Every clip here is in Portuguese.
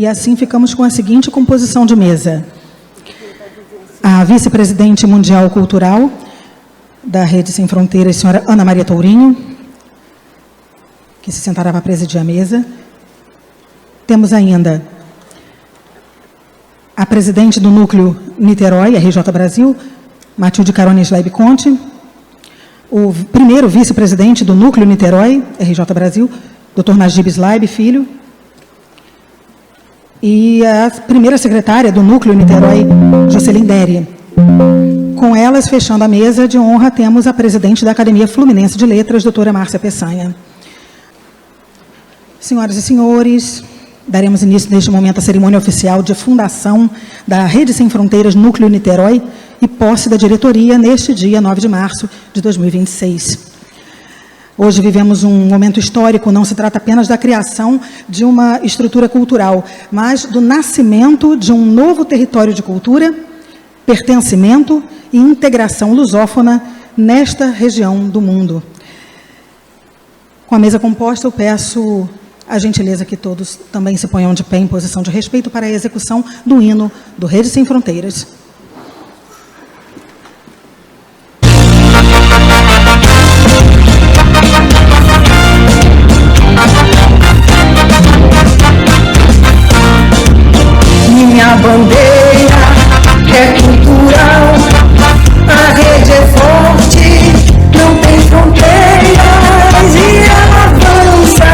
E assim ficamos com a seguinte composição de mesa. A vice-presidente mundial cultural da Rede Sem Fronteiras, senhora Ana Maria Tourinho, que se sentará para presidir a mesa. Temos ainda a presidente do Núcleo Niterói, RJ Brasil, Matilde Carone Slaib Conte, o primeiro vice-presidente do Núcleo Niterói, RJ Brasil, Dr. Najib Slaib Filho, e a primeira secretária do Núcleo Niterói, Jocelyn Deri. Com elas, fechando a mesa de honra, temos a presidente da Academia Fluminense de Letras, doutora Márcia Peçanha. Senhoras e senhores, daremos início neste momento à cerimônia oficial de fundação da Rede Sem Fronteiras Núcleo Niterói e posse da diretoria neste dia 9 de março de 2026. Hoje vivemos um momento histórico, não se trata apenas da criação de uma estrutura cultural, mas do nascimento de um novo território de cultura, pertencimento e integração lusófona nesta região do mundo. Com a mesa composta, eu peço a gentileza que todos também se ponham de pé em posição de respeito para a execução do hino do Rede Sem Fronteiras. Minha bandeira é cultural, a rede é forte, não tem fronteiras e ela avança.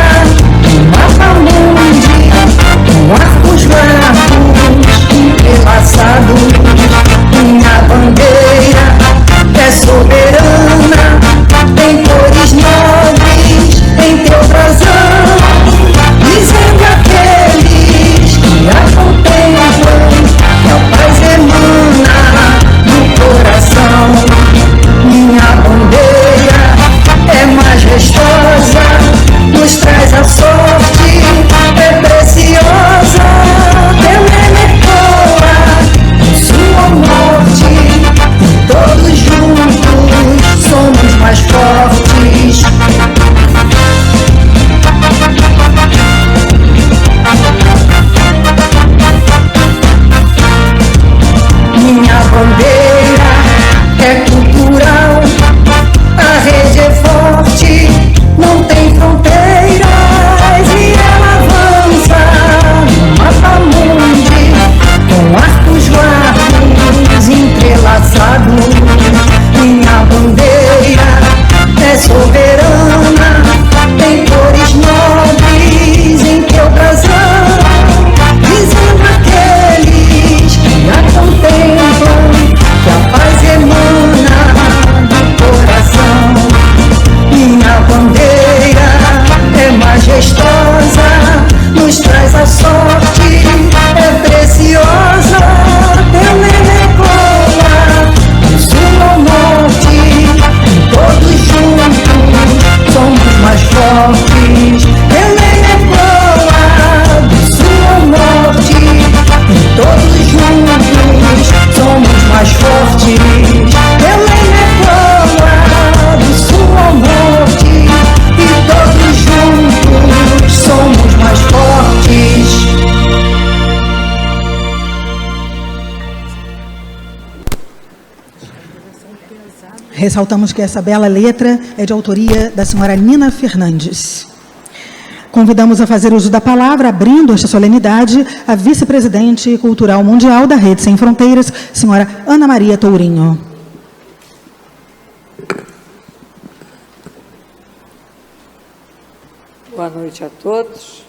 Mapa mundi, com arcos largos, entrelaçados. Minha bandeira é soberana, tem cores nobres em teu brasão, dizendo àqueles que a contemplam que a paz emana do coração. Minha bandeira é majestosa, nos traz a sorte, é preciosa, ela ecoa em sua morte, e todos juntos somos mais fortes. Minha bandeira é cultural, a rede é forte, não tem fronteiras e ela avança no mapa mundi, com arcos largos entrelaçados. Minha bandeira é soberana, tem cores nobres em teu brasão, dizendo àqueles que a contemplam que a paz emana do coração. Minha bandeira é majestosa, nos traz a sorte, é preciosa, ela ecoa em sua morte, e todos juntos somos mais fortes. Ela ecoa de sua morte, e todos juntos somos mais fortes. Ela ecoa de sua morte, e todos juntos somos mais fortes. Ressaltamos que essa bela letra é de autoria da senhora Nina Fernandes. Convidamos a fazer uso da palavra, abrindo esta solenidade, a vice-presidente cultural mundial da Rede Sem Fronteiras, senhora Ana Maria Tourinho. Boa noite a todos,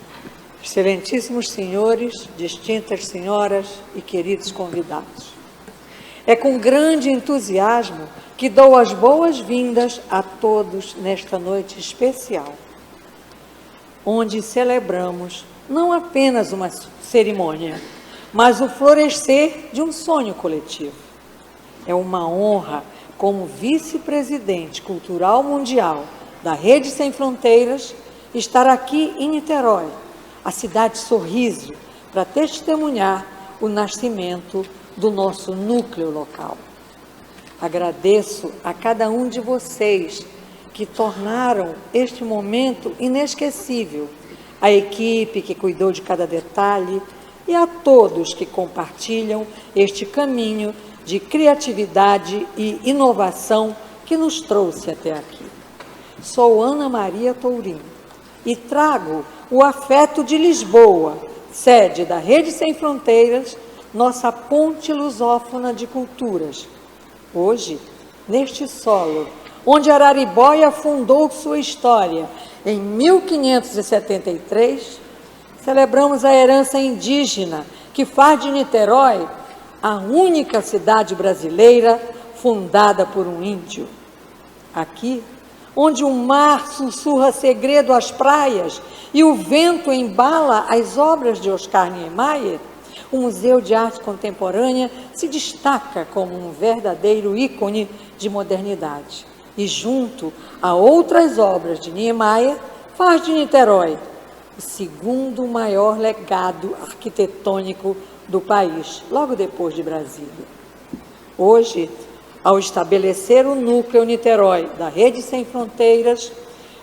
excelentíssimos senhores, distintas senhoras e queridos convidados. É com grande entusiasmo que dou as boas-vindas a todos nesta noite especial, onde celebramos não apenas uma cerimônia, mas o florescer de um sonho coletivo. É uma honra, como vice-presidente cultural mundial da Rede Sem Fronteiras, estar aqui em Niterói, a cidade sorriso, para testemunhar o nascimento do nosso núcleo local. Agradeço a cada um de vocês que tornaram este momento inesquecível, a equipe que cuidou de cada detalhe, e a todos que compartilham este caminho de criatividade e inovação que nos trouxe até aqui. Sou Ana Maria Tourinho e trago o afeto de Lisboa, sede da Rede Sem Fronteiras, nossa ponte lusófona de culturas. Hoje, neste solo, onde Araribóia fundou sua história em 1573, celebramos a herança indígena que faz de Niterói a única cidade brasileira fundada por um índio. Aqui, onde o mar sussurra segredo às praias e o vento embala as obras de Oscar Niemeyer, o Museu de Arte Contemporânea se destaca como um verdadeiro ícone de modernidade. E, junto a outras obras de Niemeyer, faz de Niterói o segundo maior legado arquitetônico do país, logo depois de Brasília. Hoje, ao estabelecer o núcleo Niterói da Rede Sem Fronteiras,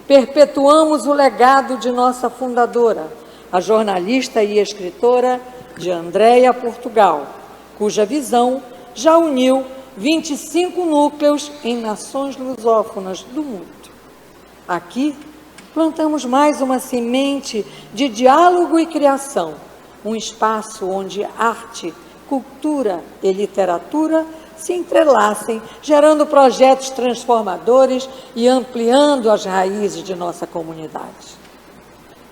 perpetuamos o legado de nossa fundadora, a jornalista e escritora de Andréia Portugal, cuja visão já uniu 25 núcleos em nações lusófonas do mundo. Aqui, plantamos mais uma semente de diálogo e criação, um espaço onde arte, cultura e literatura se entrelacem, gerando projetos transformadores e ampliando as raízes de nossa comunidade.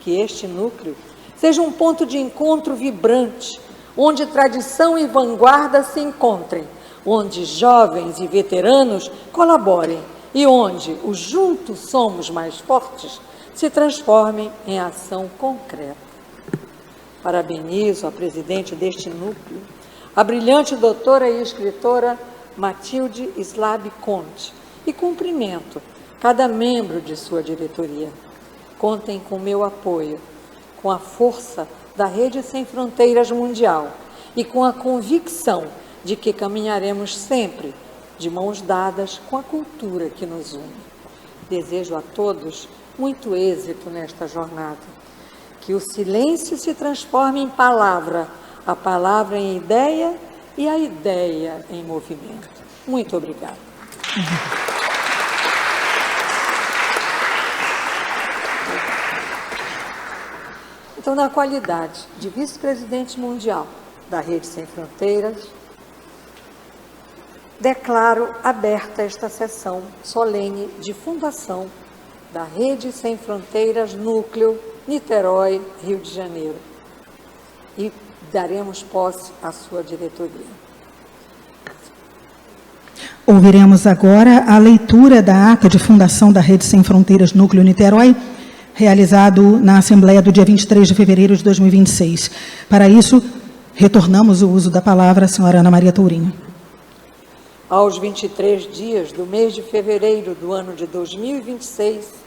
Que este núcleo seja um ponto de encontro vibrante, onde tradição e vanguarda se encontrem, onde jovens e veteranos colaborem e onde os juntos somos mais fortes se transformem em ação concreta. Parabenizo a presidente deste núcleo, a brilhante doutora e escritora Matilde Slab Conte, e cumprimento cada membro de sua diretoria. Contem com meu apoio, com a força da Rede Sem Fronteiras Mundial e com a convicção de que caminharemos sempre de mãos dadas com a cultura que nos une. Desejo a todos muito êxito nesta jornada. Que o silêncio se transforme em palavra, a palavra em ideia e a ideia em movimento. Muito obrigada. Então, na qualidade de vice-presidente mundial da Rede Sem Fronteiras, declaro aberta esta sessão solene de fundação da Rede Sem Fronteiras Núcleo Niterói, Rio de Janeiro. E daremos posse à sua diretoria. Ouviremos agora a leitura da ata de fundação da Rede Sem Fronteiras Núcleo Niterói, realizado na Assembleia do dia 23 de fevereiro de 2026. Para isso, retornamos o uso da palavra à senhora Ana Maria Tourinho. Aos 23 dias do mês de fevereiro do ano de 2026,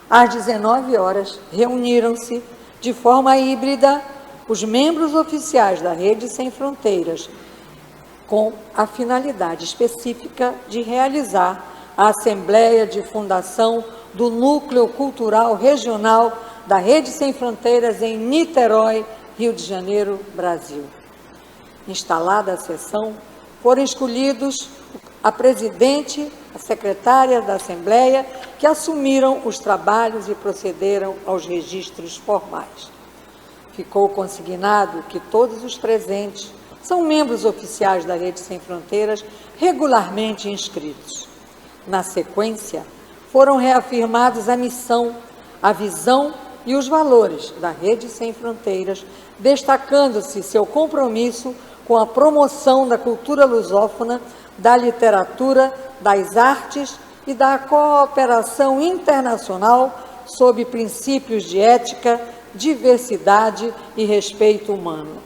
às 19 horas, reuniram-se de forma híbrida os membros oficiais da Rede Sem Fronteiras, com a finalidade específica de realizar a Assembleia de Fundação do Núcleo Cultural Regional da Rede Sem Fronteiras em Niterói, Rio de Janeiro, Brasil. Instalada a sessão, foram escolhidos a presidente, a secretária da Assembleia, que assumiram os trabalhos e procederam aos registros formais. Ficou consignado que todos os presentes são membros oficiais da Rede Sem Fronteiras regularmente inscritos. Na sequência, foram reafirmados a missão, a visão e os valores da Rede Sem Fronteiras, destacando-se seu compromisso com a promoção da cultura lusófona, da literatura, das artes e da cooperação internacional sob princípios de ética, diversidade e respeito humano.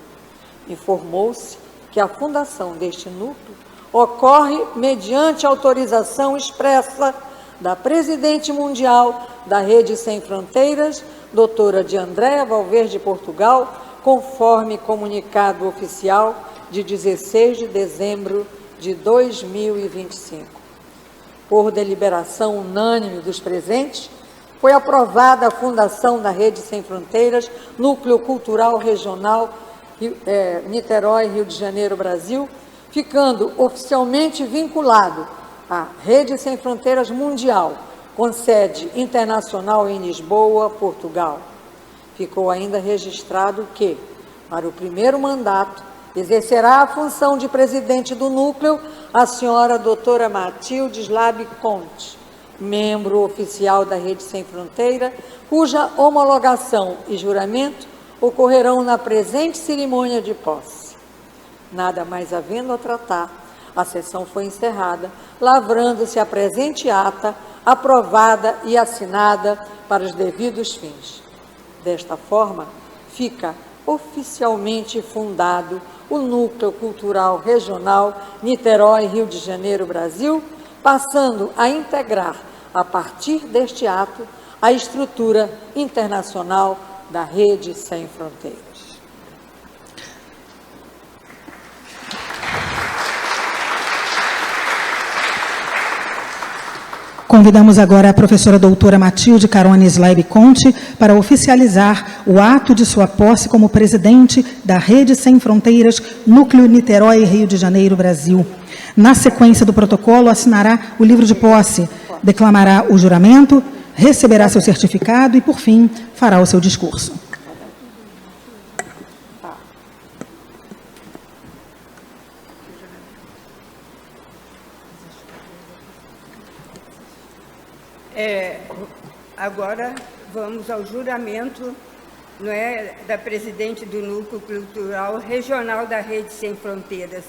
Informou-se que a fundação deste núcleo ocorre mediante autorização expressa da presidente mundial da Rede Sem Fronteiras, doutora de Andréia Valverde Portugal, conforme comunicado oficial de 16 de dezembro de 2025. Por deliberação unânime dos presentes, foi aprovada a fundação da Rede Sem Fronteiras, Núcleo Cultural Regional Niterói, Rio de Janeiro, Brasil, ficando oficialmente vinculado à Rede Sem Fronteiras Mundial, com sede internacional em Lisboa, Portugal. Ficou ainda registrado que, para o primeiro mandato, exercerá a função de presidente do núcleo a senhora doutora Matilde Slabe Conte, membro oficial da Rede Sem Fronteira, cuja homologação e juramento ocorrerão na presente cerimônia de posse. Nada mais havendo a tratar, a sessão foi encerrada, lavrando-se a presente ata, aprovada e assinada para os devidos fins. Desta forma, fica oficialmente fundado o Núcleo Cultural Regional Niterói, Rio de Janeiro, Brasil, passando a integrar, a partir deste ato, a estrutura internacional da Rede Sem Fronteiras. Convidamos agora a professora doutora Matilde Carone Slabe Conte para oficializar o ato de sua posse como presidente da Rede Sem Fronteiras, Núcleo Niterói, Rio de Janeiro, Brasil. Na sequência do protocolo, assinará o livro de posse, declamará o juramento, receberá seu certificado e, por fim, fará o seu discurso. Agora vamos ao juramento, não é, da presidente do Núcleo Cultural Regional da Rede Sem Fronteiras,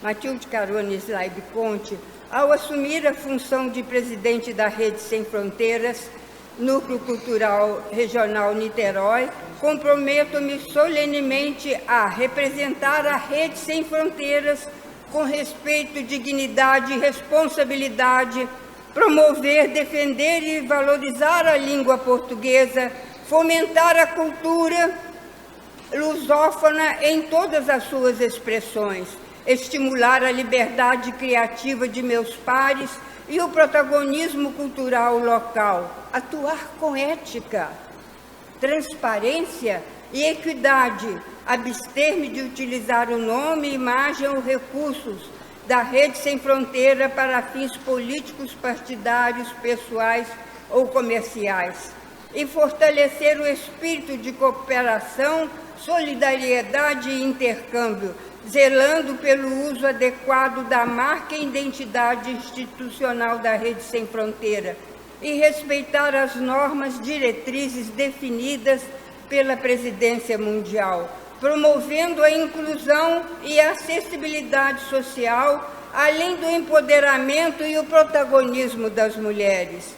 Matilde Carone Slabe Conte. Ao assumir a função de presidente da Rede Sem Fronteiras, Núcleo Cultural Regional Niterói, comprometo-me solenemente a representar a Rede Sem Fronteiras com respeito, dignidade e responsabilidade, promover, defender e valorizar a língua portuguesa, fomentar a cultura lusófona em todas as suas expressões, estimular a liberdade criativa de meus pares e o protagonismo cultural local, atuar com ética, transparência e equidade, abster-me de utilizar o nome, imagem ou recursos da Rede Sem Fronteira para fins políticos, partidários, pessoais ou comerciais, e fortalecer o espírito de cooperação, solidariedade e intercâmbio, zelando pelo uso adequado da marca e identidade institucional da Rede Sem Fronteira e respeitar as normas diretrizes definidas pela Presidência Mundial, promovendo a inclusão e a acessibilidade social, além do empoderamento e o protagonismo das mulheres.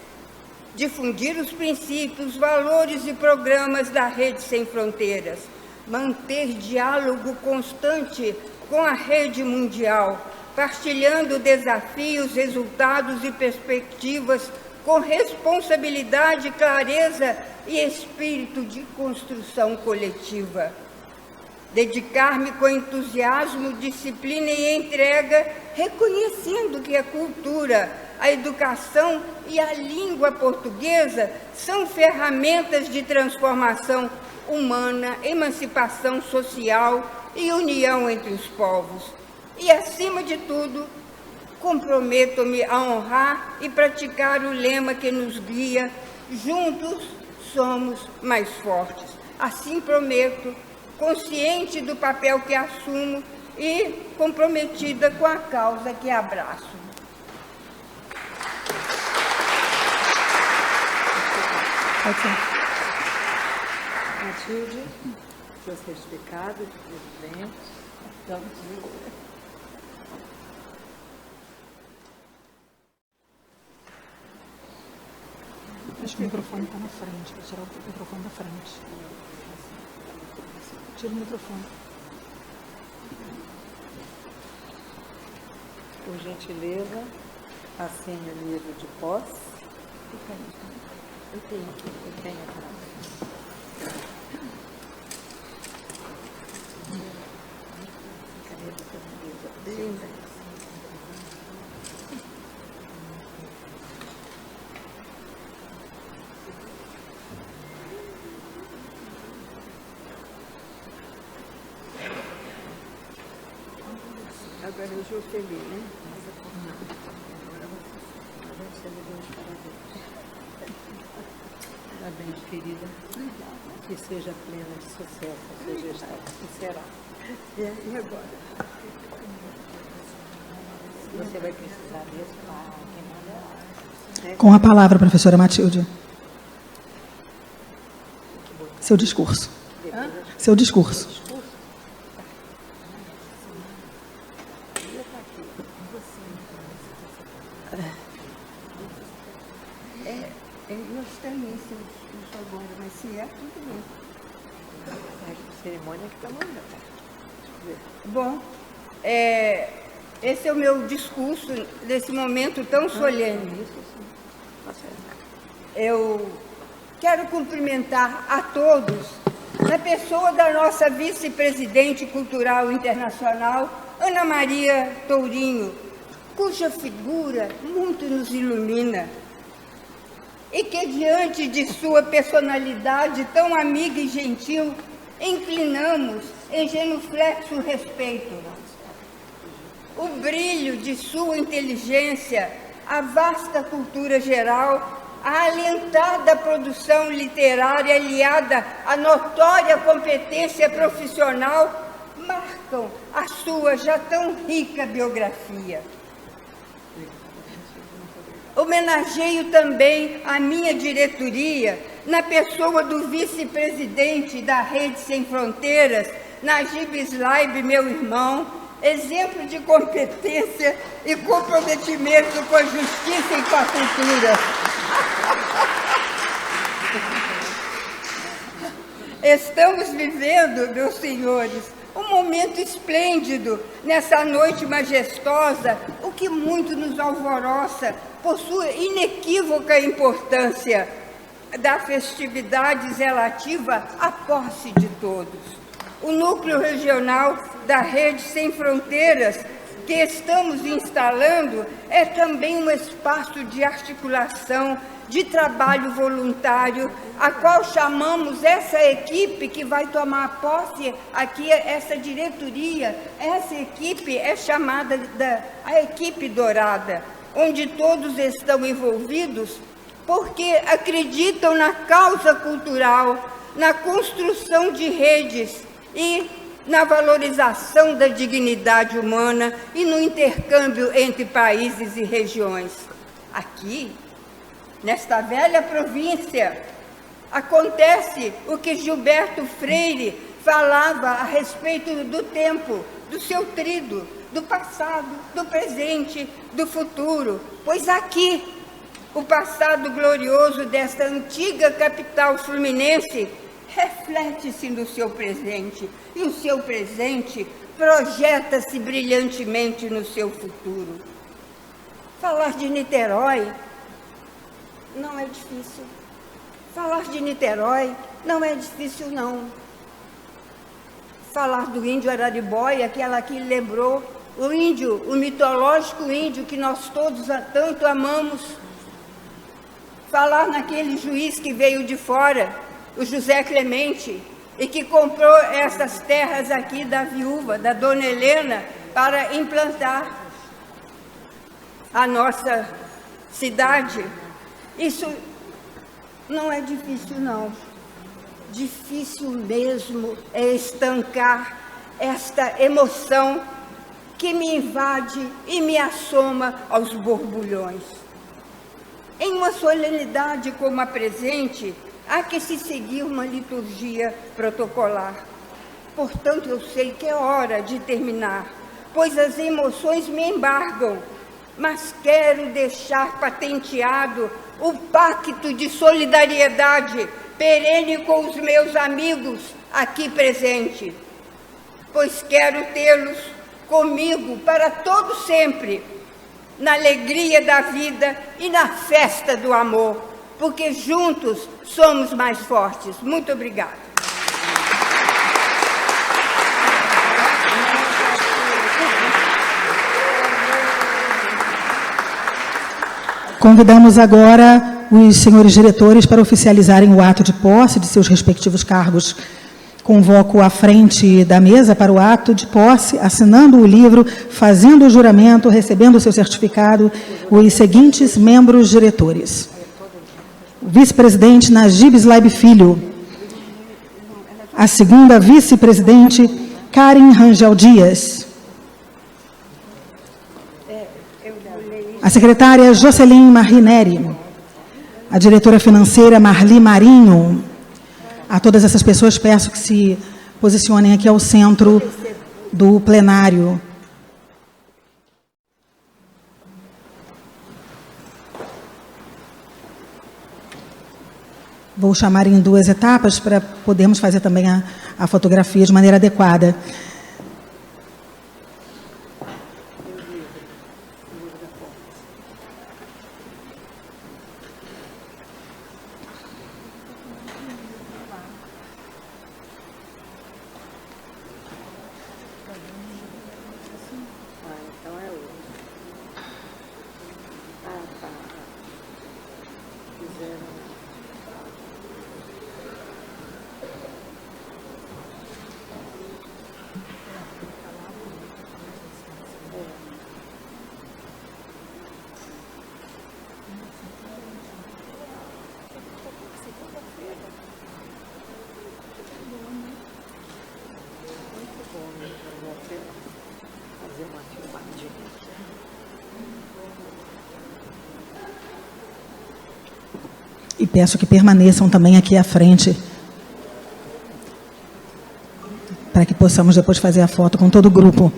Difundir os princípios, valores e programas da Rede Sem Fronteiras. Manter diálogo constante com a rede mundial, partilhando desafios, resultados e perspectivas com responsabilidade, clareza e espírito de construção coletiva. Dedicar-me com entusiasmo, disciplina e entrega, reconhecendo que a cultura, a educação e a língua portuguesa são ferramentas de transformação humana, emancipação social e união entre os povos. E, acima de tudo, comprometo-me a honrar e praticar o lema que nos guia: juntos somos mais fortes. Assim prometo, consciente do papel que assumo e comprometida com a causa que abraço. Matilde, seu certificado de presidente. Acho que o microfone está na frente, vou tirar o microfone da frente. Tira o microfone. Por gentileza, assine o livro de posse. Eu tenho aqui. Linda. Juscelino, né? Parabéns, querida. Que seja plena de sucesso a sua gestão. Que será. E agora? Você vai precisar disso para quem manda. Com a palavra, professora Matilde. Seu discurso. Seu discurso. Nós também somos agora, mas se é, tudo bem. A cerimônia que está mandando. Bom, esse é o meu discurso nesse momento tão solene. Eu quero cumprimentar a todos, na pessoa da nossa vice-presidente cultural internacional, Ana Maria Tourinho, cuja figura muito nos ilumina, e que, diante de sua personalidade tão amiga e gentil, inclinamos em genuflexo respeito. O brilho de sua inteligência, a vasta cultura geral, a alentada produção literária aliada à notória competência profissional marcam a sua já tão rica biografia. Homenageio também a minha diretoria, na pessoa do vice-presidente da Rede Sem Fronteiras, Najib Slaib, meu irmão, exemplo de competência e comprometimento com a justiça e com a cultura. Estamos vivendo, meus senhores, um momento esplêndido nessa noite majestosa, o que muito nos alvoroça por sua inequívoca importância da festividade relativa à posse de todos. O núcleo regional da Rede Sem Fronteiras que estamos instalando é também um espaço de articulação, de trabalho voluntário, a qual chamamos essa equipe que vai tomar posse aqui, essa diretoria, essa equipe é chamada a equipe dourada, onde todos estão envolvidos porque acreditam na causa cultural, na construção de redes e na valorização da dignidade humana e no intercâmbio entre países e regiões. Aqui, nesta velha província, acontece o que Gilberto Freire falava a respeito do tempo, do seu trido, do passado, do presente, do futuro, pois aqui o passado glorioso desta antiga capital fluminense reflete-se no seu presente, e o seu presente projeta-se brilhantemente no seu futuro. Falar de Niterói não é difícil. Falar de Niterói não é difícil, não. Falar do índio Araribóia, aquela que lembrou o índio, o mitológico índio que nós todos tanto amamos. Falar naquele juiz que veio de fora, o José Clemente, e que comprou essas terras aqui da viúva, da Dona Helena, para implantar a nossa cidade. Isso não é difícil, não. Difícil mesmo é estancar esta emoção que me invade e me assoma aos borbulhões. Em uma solenidade como a presente, há que se seguir uma liturgia protocolar. Portanto, eu sei que é hora de terminar, pois as emoções me embargam, mas quero deixar patenteado o pacto de solidariedade perene com os meus amigos aqui presentes, pois quero tê-los comigo para todo sempre, na alegria da vida e na festa do amor, porque juntos somos mais fortes. Muito obrigada. Convidamos agora os senhores diretores para oficializarem o ato de posse de seus respectivos cargos convoco à frente da mesa para o ato de posse, assinando o livro, fazendo o juramento, recebendo o seu certificado, os seguintes membros diretores. O vice-presidente Najib Slaib Filho. A segunda vice-presidente Karen Rangel Dias. A secretária Jocelyn Marineri. A diretora financeira Marli Marinho. A todas essas pessoas peço que se posicionem aqui ao centro do plenário. Vou chamar em 2 etapas para podermos fazer também a fotografia de maneira adequada. E peço que permaneçam também aqui à frente, para que possamos depois fazer a foto com todo o grupo.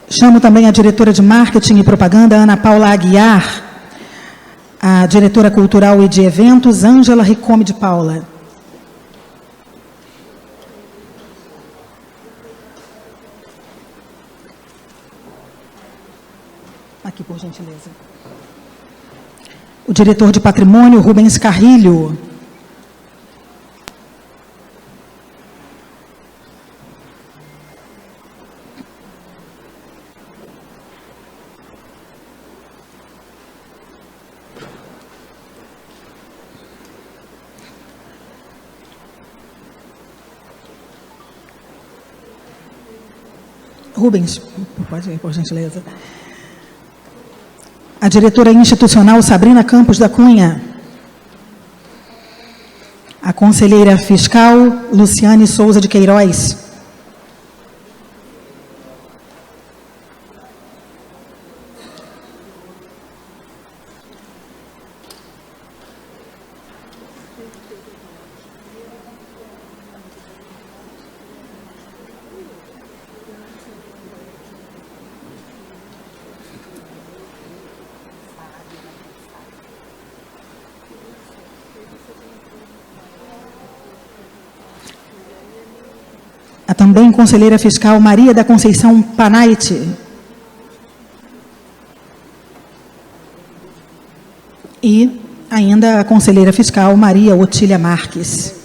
Chamo também a diretora de Marketing e Propaganda, Ana Paula Aguiar, a diretora cultural e de eventos, Ângela Ricome de Paula. Aqui, por gentileza. O diretor de Patrimônio, Rubens Carrilho. Rubens, pode ir, por gentileza. A diretora institucional Sabrina Campos da Cunha. A conselheira fiscal Luciane Souza de Queiroz. A também conselheira fiscal Maria da Conceição Panaiti. E ainda a conselheira fiscal Maria Otília Marques.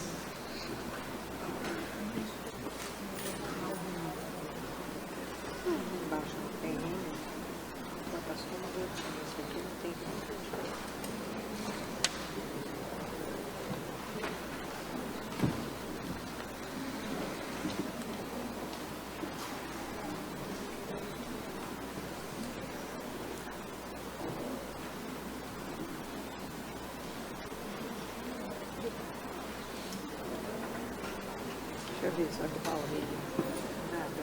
Deixa eu ver só que Paulinho. Nada.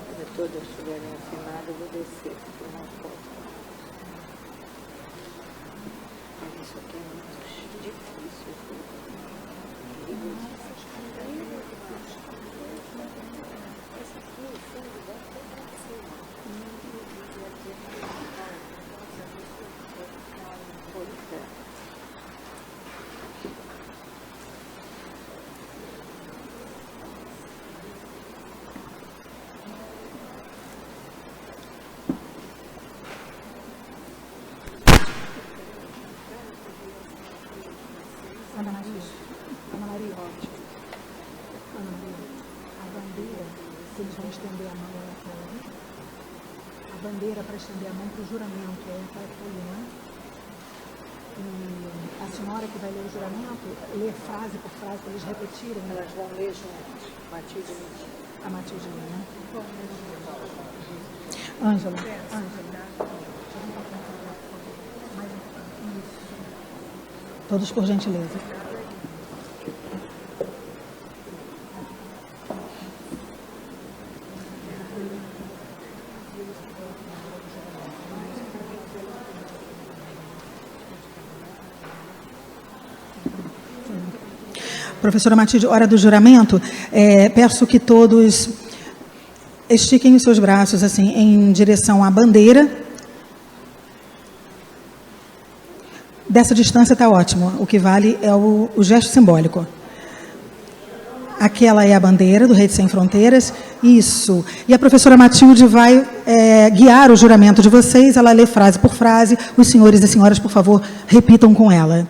Quando todas estiverem assinadas, eu vou descer para uma foto. Mas isso aqui é muito difícil. Ana Maria, a bandeira, se eles vão estender a mão, a bandeira para estender a mão para o juramento é para apoio, não é? E a senhora que vai ler o juramento, lê frase por frase para eles repetirem. Elas vão ler juntas, Matilde. A Matilde, né? Ângela. Todos por gentileza. Professora Matilde, hora do juramento, peço que todos estiquem os seus braços assim em direção à bandeira. Dessa distância está ótimo, o que vale é o gesto simbólico. Aquela é a bandeira do Rede Sem Fronteiras, isso. E a professora Matilde vai guiar o juramento de vocês, ela lê frase por frase, os senhores e senhoras, por favor, repitam com ela.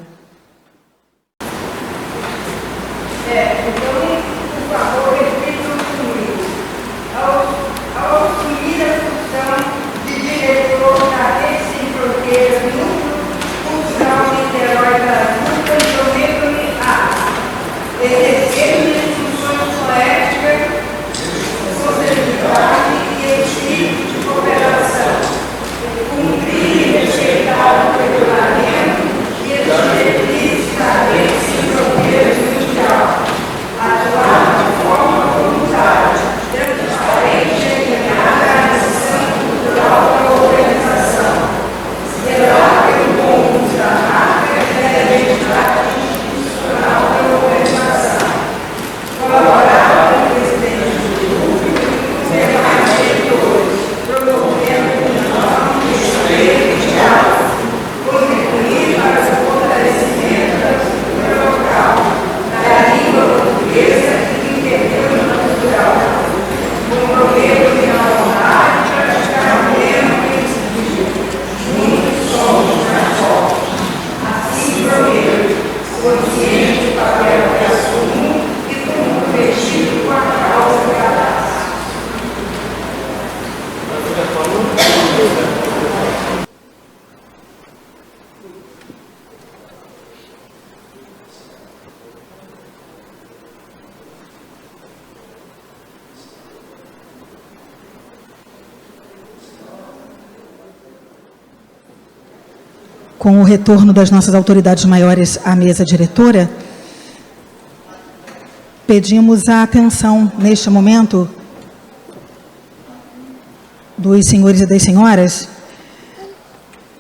Com o retorno das nossas autoridades maiores à mesa diretora, pedimos a atenção, neste momento, dos senhores e das senhoras,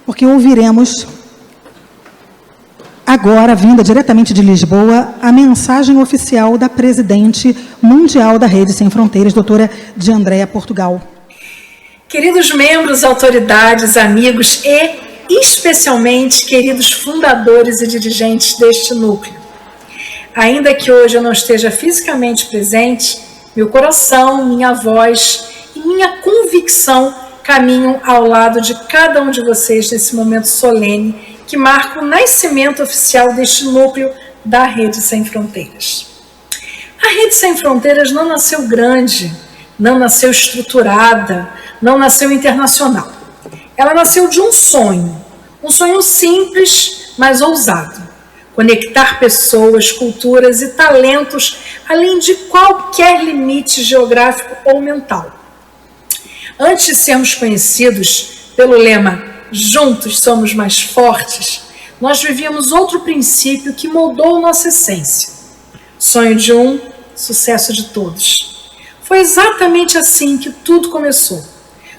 porque ouviremos agora, vinda diretamente de Lisboa, a mensagem oficial da presidente mundial da Rede Sem Fronteiras, doutora de Andréa Portugal. Queridos membros, autoridades, amigos e, especialmente, queridos fundadores e dirigentes deste núcleo. Ainda que hoje eu não esteja fisicamente presente, meu coração, minha voz e minha convicção caminham ao lado de cada um de vocês nesse momento solene que marca o nascimento oficial deste núcleo da Rede Sem Fronteiras. A Rede Sem Fronteiras não nasceu grande, não nasceu estruturada, não nasceu internacional. Ela nasceu de um sonho simples, mas ousado. Conectar pessoas, culturas e talentos além de qualquer limite geográfico ou mental. Antes de sermos conhecidos pelo lema "Juntos somos mais fortes", nós vivíamos outro princípio que moldou nossa essência. Sonho de um, sucesso de todos. Foi exatamente assim que tudo começou.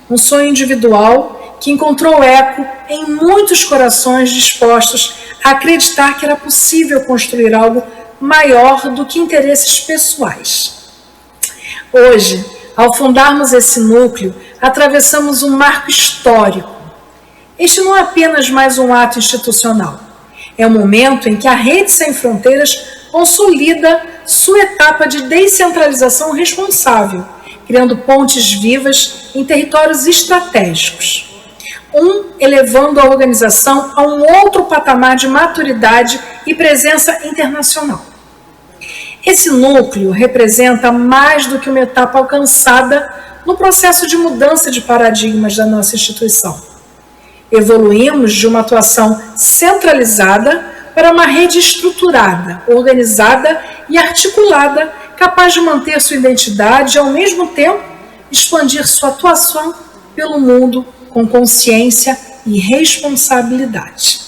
Um sonho individual que encontrou eco em muitos corações dispostos a acreditar que era possível construir algo maior do que interesses pessoais. Hoje, ao fundarmos esse núcleo, atravessamos um marco histórico. Este não é apenas mais um ato institucional. É o momento em que a Rede Sem Fronteiras consolida sua etapa de descentralização responsável, criando pontes vivas em territórios estratégicos. Elevando a organização a um outro patamar de maturidade e presença internacional. Esse núcleo representa mais do que uma etapa alcançada no processo de mudança de paradigmas da nossa instituição. Evoluímos de uma atuação centralizada para uma rede estruturada, organizada e articulada, capaz de manter sua identidade e, ao mesmo tempo, expandir sua atuação pelo mundo com consciência e responsabilidade.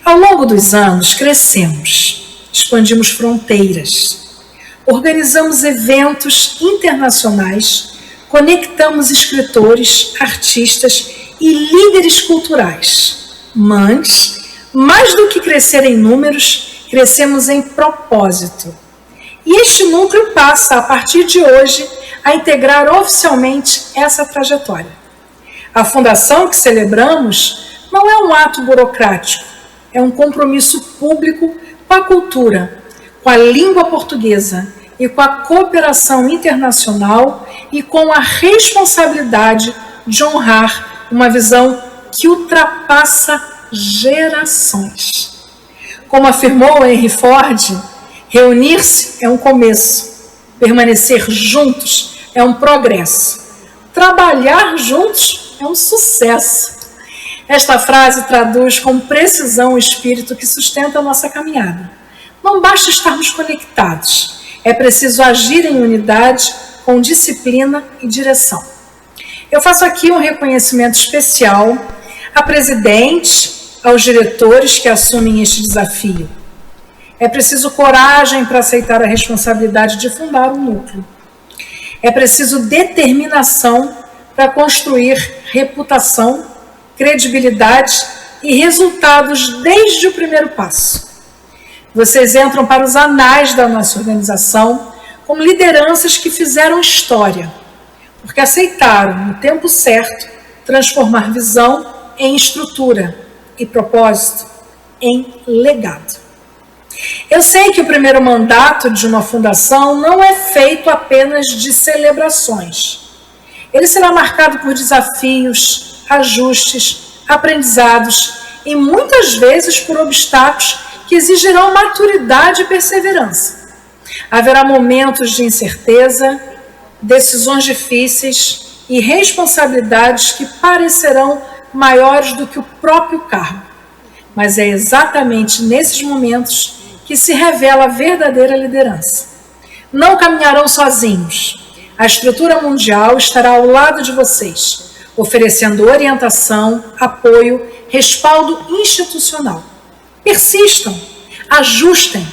Ao longo dos anos, crescemos, expandimos fronteiras, organizamos eventos internacionais, conectamos escritores, artistas e líderes culturais. Mas, mais do que crescer em números, crescemos em propósito. E este núcleo passa, a partir de hoje, a integrar oficialmente essa trajetória. A fundação que celebramos não é um ato burocrático, é um compromisso público com a cultura, com a língua portuguesa e com a cooperação internacional e com a responsabilidade de honrar uma visão que ultrapassa gerações. Como afirmou Henry Ford, reunir-se é um começo, permanecer juntos é um progresso, trabalhar juntos é um sucesso. Esta frase traduz com precisão o espírito que sustenta a nossa caminhada. Não basta estarmos conectados, é preciso agir em unidade, com disciplina e direção. Eu faço aqui um reconhecimento especial à presidente, aos diretores que assumem este desafio. É preciso coragem para aceitar a responsabilidade de fundar um núcleo. É preciso determinação para construir reputação, credibilidade e resultados desde o primeiro passo. Vocês entram para os anais da nossa organização como lideranças que fizeram história, porque aceitaram, no tempo certo, transformar visão em estrutura e propósito em legado. Eu sei que o primeiro mandato de uma fundação não é feito apenas de celebrações. Ele será marcado por desafios, ajustes, aprendizados e muitas vezes por obstáculos que exigirão maturidade e perseverança. Haverá momentos de incerteza, decisões difíceis e responsabilidades que parecerão maiores do que o próprio cargo. Mas é exatamente nesses momentos que se revela a verdadeira liderança. Não caminharão sozinhos. A estrutura mundial estará ao lado de vocês, oferecendo orientação, apoio, respaldo institucional. Persistam, ajustem,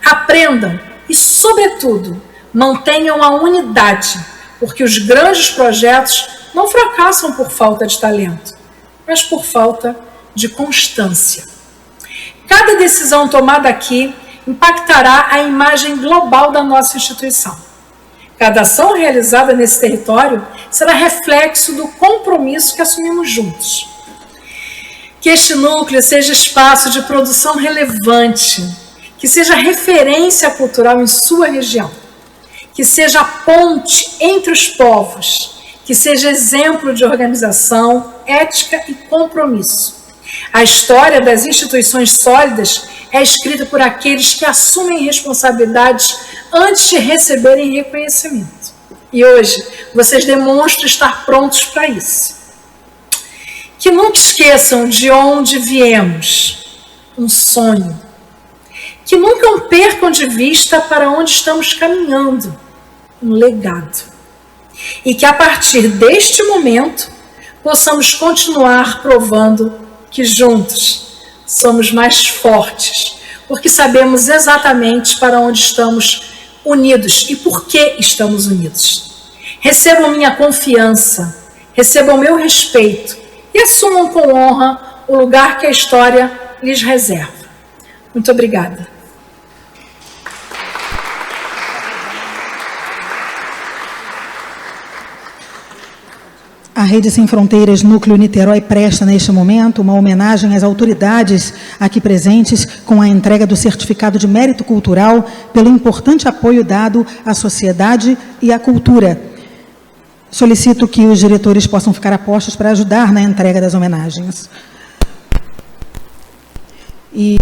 aprendam e, sobretudo, mantenham a unidade, porque os grandes projetos não fracassam por falta de talento, mas por falta de constância. Cada decisão tomada aqui impactará a imagem global da nossa instituição. Cada ação realizada nesse território será reflexo do compromisso que assumimos juntos. Que este núcleo seja espaço de produção relevante, que seja referência cultural em sua região, que seja a ponte entre os povos, que seja exemplo de organização, ética e compromisso. A história das instituições sólidas é escrita por aqueles que assumem responsabilidades antes de receberem reconhecimento. E hoje, vocês demonstram estar prontos para isso. Que nunca esqueçam de onde viemos, um sonho. Que nunca percam de vista para onde estamos caminhando, um legado. E que a partir deste momento, possamos continuar provando que juntos somos mais fortes, porque sabemos exatamente para onde estamos unidos e por que estamos unidos. Recebam minha confiança, recebam meu respeito e assumam com honra o lugar que a história lhes reserva. Muito obrigada. A Rede Sem Fronteiras Núcleo Niterói presta, neste momento, uma homenagem às autoridades aqui presentes com a entrega do Certificado de Mérito Cultural pelo importante apoio dado à sociedade e à cultura. Solicito que os diretores possam ficar a postos para ajudar na entrega das homenagens. e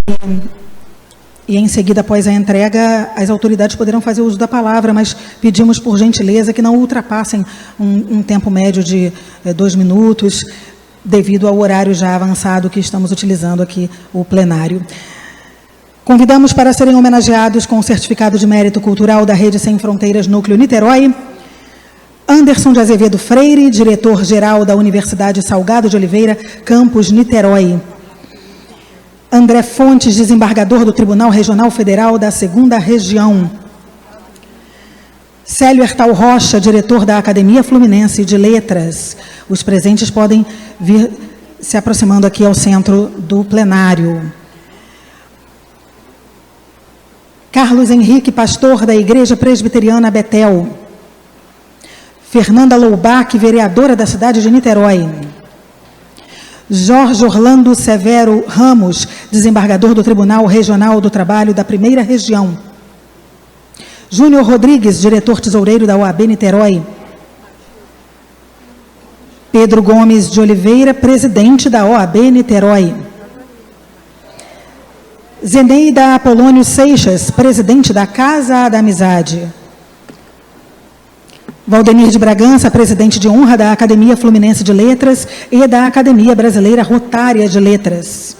em seguida, após a entrega, as autoridades poderão fazer uso da palavra, mas pedimos, por gentileza, que não ultrapassem um tempo médio de 2 minutos, devido ao horário já avançado que estamos utilizando aqui o plenário. Convidamos para serem homenageados com o certificado de mérito cultural da Rede Sem Fronteiras Núcleo Niterói, Anderson de Azevedo Freire, diretor-geral da Universidade Salgado de Oliveira, campus Niterói. André Fontes, desembargador do Tribunal Regional Federal da 2ª Região. Célio Hertal Rocha, diretor da Academia Fluminense de Letras. Os presentes podem vir se aproximando aqui ao centro do plenário. Carlos Henrique, pastor da Igreja Presbiteriana Betel. Fernanda Loubach, vereadora da cidade de Niterói. Jorge Orlando Severo Ramos, desembargador do Tribunal Regional do Trabalho da 1ª Região. Júnior Rodrigues, diretor-tesoureiro da OAB Niterói. Pedro Gomes de Oliveira, presidente da OAB Niterói. Zeneida Apolônio Seixas, presidente da Casa da Amizade. Valdenir de Bragança, presidente de honra da Academia Fluminense de Letras e da Academia Brasileira Rotária de Letras.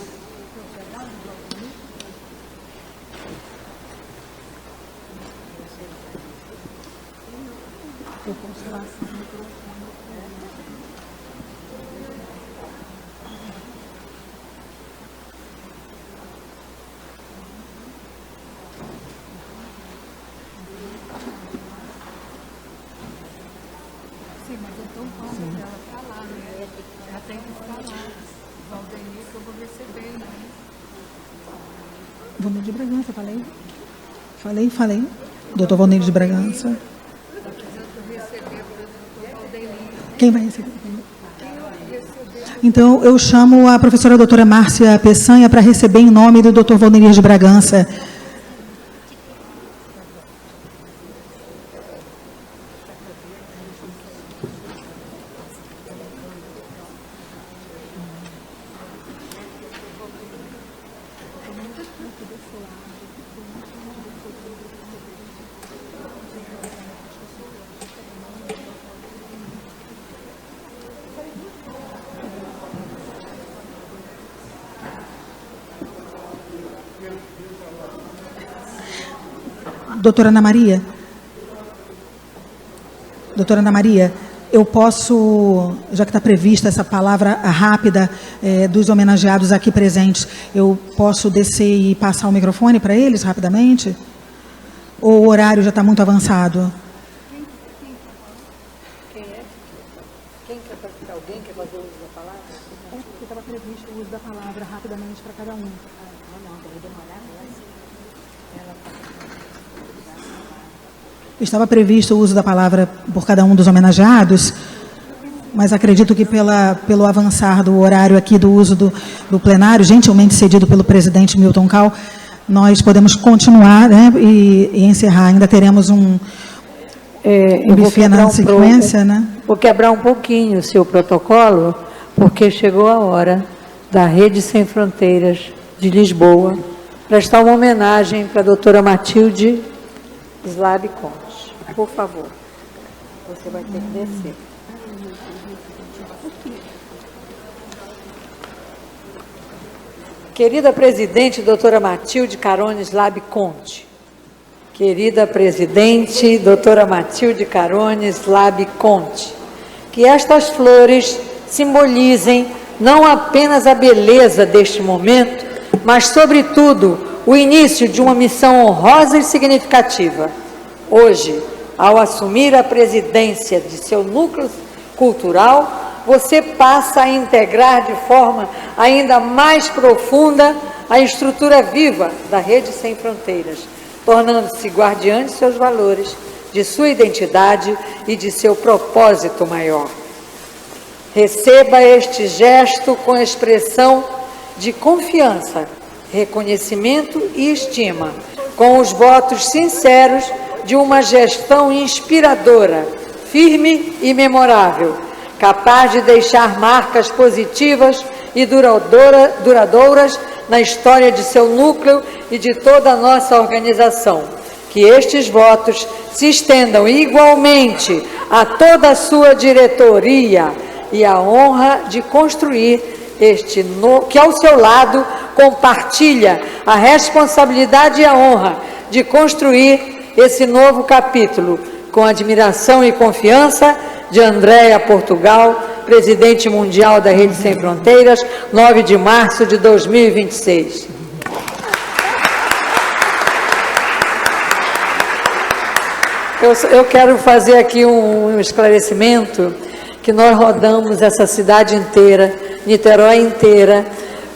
Valdenir de Bragança, falei. Doutor Valdenir de Bragança. Quem vai receber? Então, eu chamo a professora doutora Márcia Peçanha para receber em nome do doutor Valdenir de Bragança. Doutora Ana Maria, eu posso, já que está prevista essa palavra rápida dos homenageados aqui presentes, eu posso descer e passar o microfone para eles rapidamente? Ou o horário já está muito avançado? Quem é? Alguém quer fazer uso da palavra? Porque estava previsto o uso da palavra rapidamente para cada um. Estava previsto o uso da palavra por cada um dos homenageados, mas acredito que pelo avançar do horário aqui do uso do plenário, gentilmente cedido pelo presidente Milton Cal, nós podemos continuar, né, e encerrar. Ainda teremos um buffet na sequência, né? Vou quebrar um pouquinho o seu protocolo, porque chegou a hora da Rede Sem Fronteiras de Lisboa prestar uma homenagem para a doutora Matilde Slab Conte. Por favor, você vai ter que descer. Querida presidente, doutora Matilde Carones Slab Conte. Querida presidente, doutora Matilde Carones Slab Conte. Que estas flores simbolizem não apenas a beleza deste momento, mas, sobretudo, o início de uma missão honrosa e significativa. Hoje, ao assumir a presidência de seu núcleo cultural, você passa a integrar de forma ainda mais profunda a estrutura viva da Rede Sem Fronteiras, tornando-se guardiã de seus valores, de sua identidade e de seu propósito maior. Receba este gesto com expressão de confiança, reconhecimento e estima, com os votos sinceros de uma gestão inspiradora, firme e memorável, capaz de deixar marcas positivas e duradouras na história de seu núcleo e de toda a nossa organização. Que estes votos se estendam igualmente a toda a sua diretoria e a honra de construir que ao seu lado compartilha a responsabilidade e a honra de construir esse novo capítulo, com admiração e confiança de Andréa Portugal, presidente mundial da Rede Sem Fronteiras, 9 de março de 2026. Eu quero fazer aqui um esclarecimento, que nós rodamos essa cidade inteira, Niterói inteira,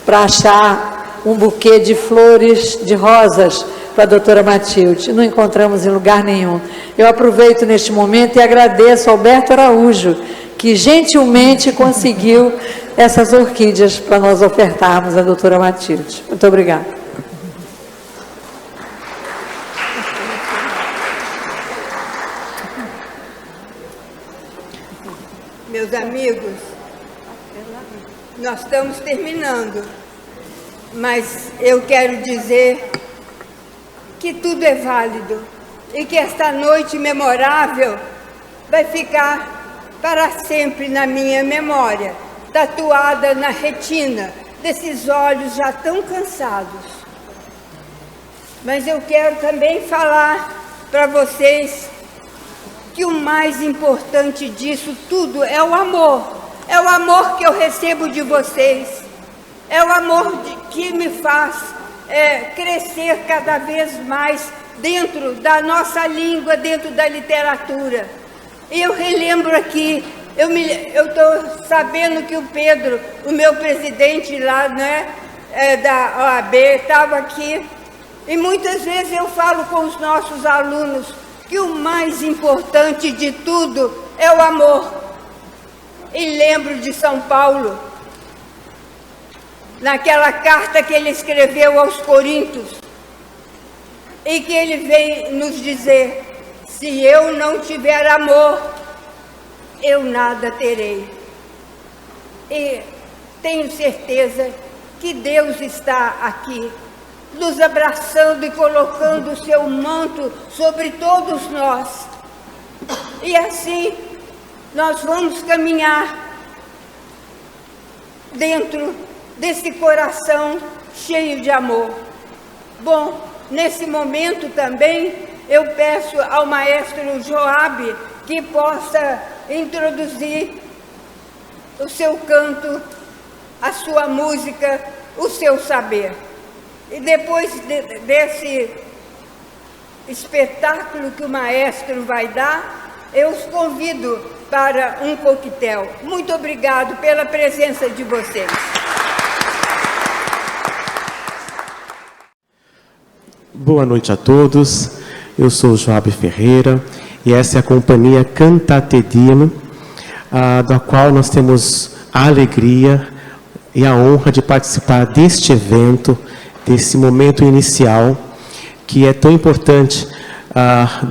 para achar um buquê de flores, de rosas, para a doutora Matilde. Não encontramos em lugar nenhum. Eu aproveito neste momento e agradeço ao Alberto Araújo, que gentilmente conseguiu essas orquídeas para nós ofertarmos à doutora Matilde. Muito obrigada. Meus amigos, nós estamos terminando, mas eu quero dizer que tudo é válido e que esta noite memorável vai ficar para sempre na minha memória, tatuada na retina desses olhos já tão cansados. Mas eu quero também falar para vocês que o mais importante disso tudo é o amor. É o amor que eu recebo de vocês. É o amor que me faz crescer cada vez mais dentro da nossa língua, dentro da literatura. E eu relembro aqui, eu estou sabendo que o Pedro, o meu presidente lá, né, da OAB, estava aqui. E muitas vezes eu falo com os nossos alunos que o mais importante de tudo é o amor. E lembro de São Paulo, naquela carta que ele escreveu aos Coríntios, e que ele vem nos dizer: se eu não tiver amor, eu nada terei. E tenho certeza que Deus está aqui, nos abraçando e colocando o seu manto sobre todos nós. E assim nós vamos caminhar dentro desse coração cheio de amor. Bom, nesse momento também eu peço ao maestro Joab que possa introduzir o seu canto, a sua música, o seu saber. E depois desse espetáculo que o maestro vai dar, eu os convido para um coquetel. Muito obrigado pela presença de vocês. Boa noite a todos. Eu sou o Joab Ferreira e essa é a companhia Cantatedino, da qual nós temos a alegria e a honra de participar deste evento, desse momento inicial, que é tão importante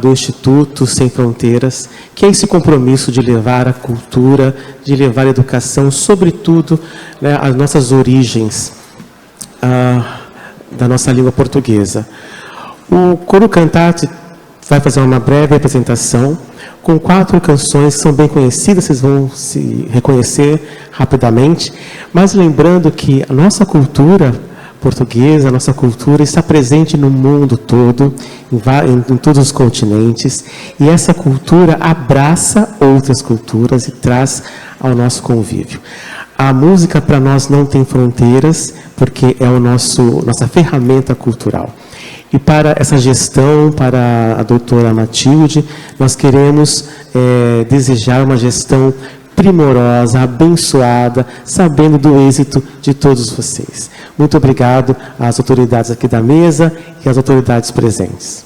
do Instituto Sem Fronteiras, que é esse compromisso de levar a cultura, de levar a educação, sobretudo, né, as nossas origens da nossa língua portuguesa. O Coro Cantate vai fazer uma breve apresentação com 4 canções que são bem conhecidas, vocês vão se reconhecer rapidamente, mas lembrando que a nossa cultura portuguesa, a nossa cultura está presente no mundo todo, em todos os continentes, e essa cultura abraça outras culturas e traz ao nosso convívio. A música para nós não tem fronteiras, porque é nossa ferramenta cultural. E para essa gestão, para a doutora Matilde, nós queremos desejar uma gestão primorosa, abençoada, sabendo do êxito de todos vocês. Muito obrigado às autoridades aqui da mesa e às autoridades presentes.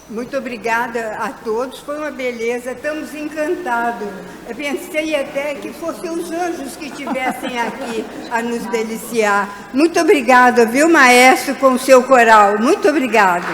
Muito obrigada a todos, foi uma beleza, estamos encantados. Eu pensei até que fossem os anjos que estivessem aqui a nos deliciar. Muito obrigada, viu, maestro, com o seu coral. Muito obrigado.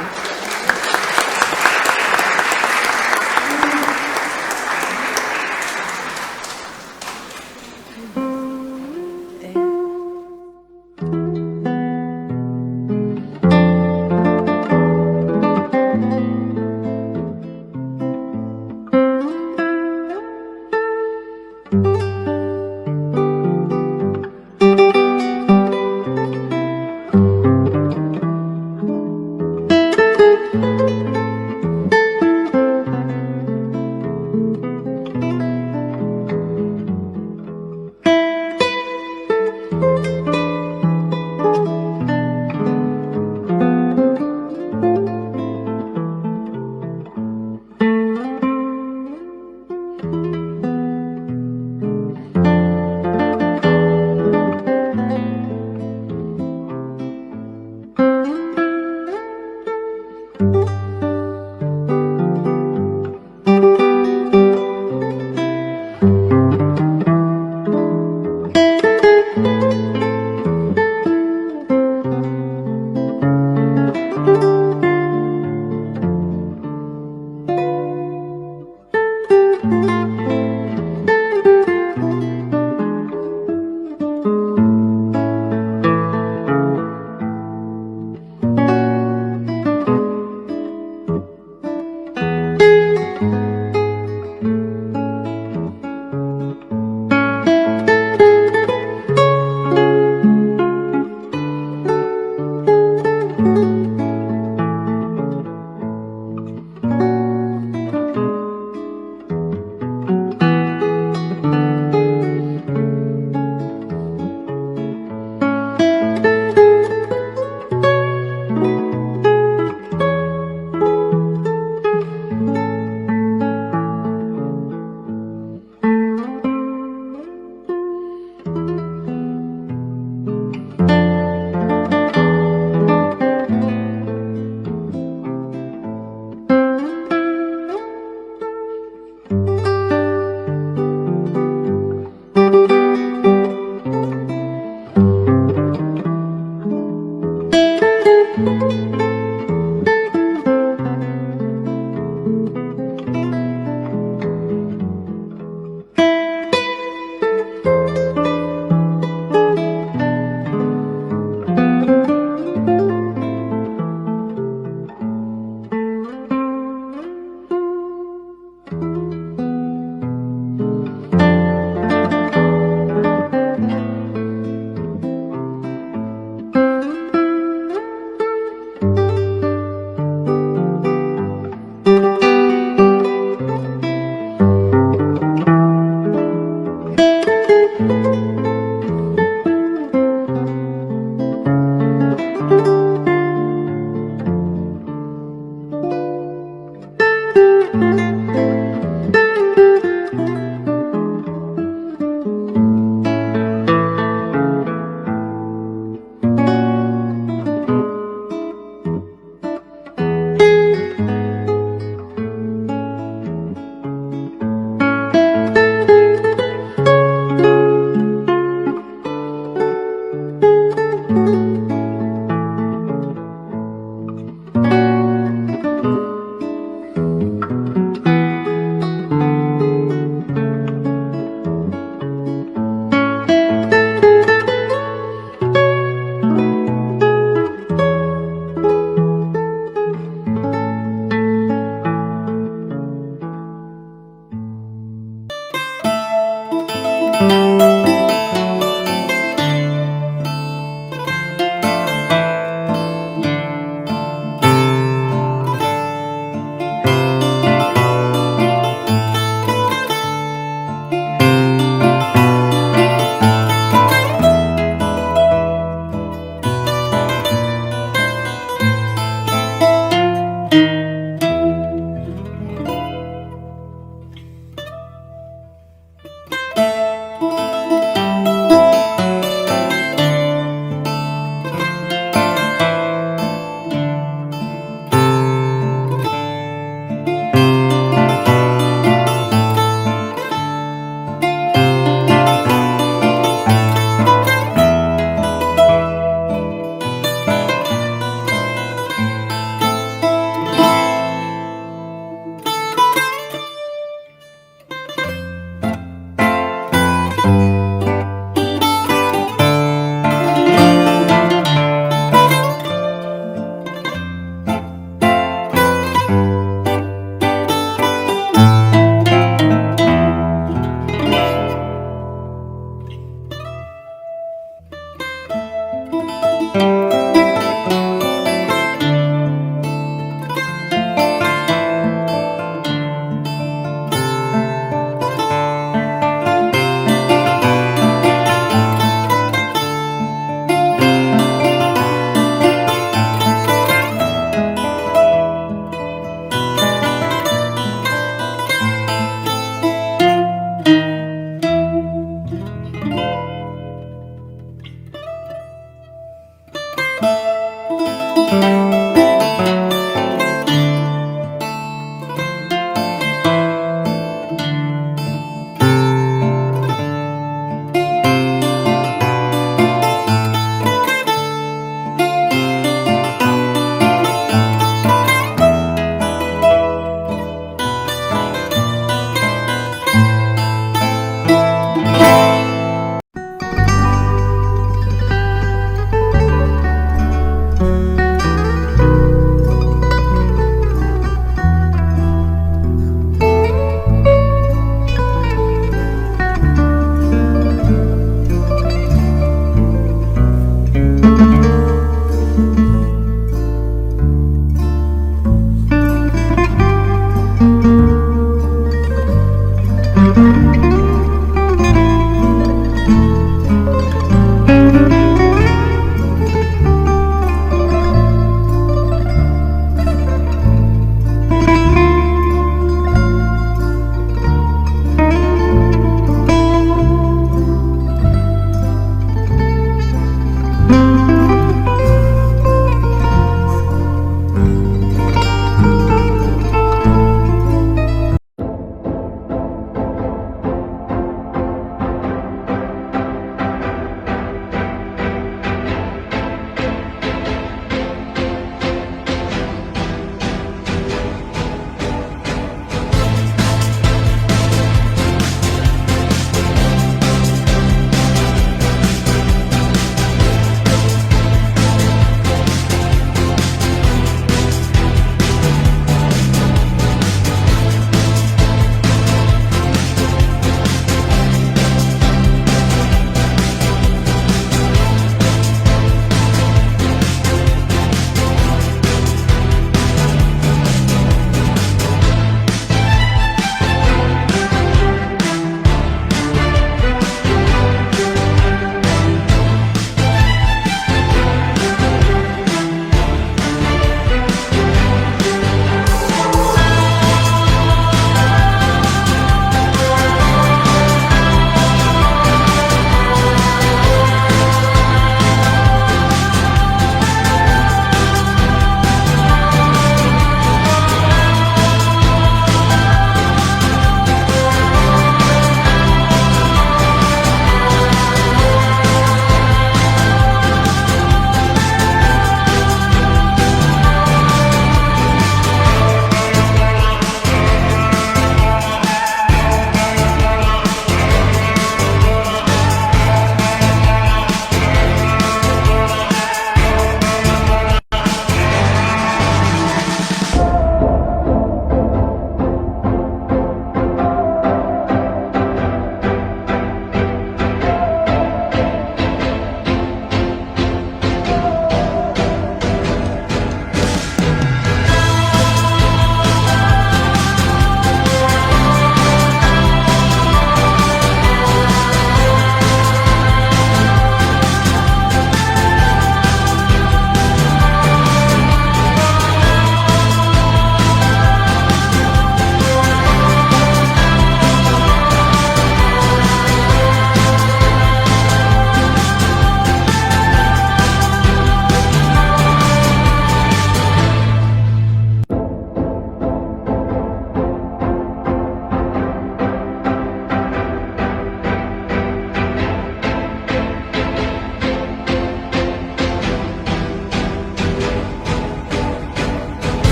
Música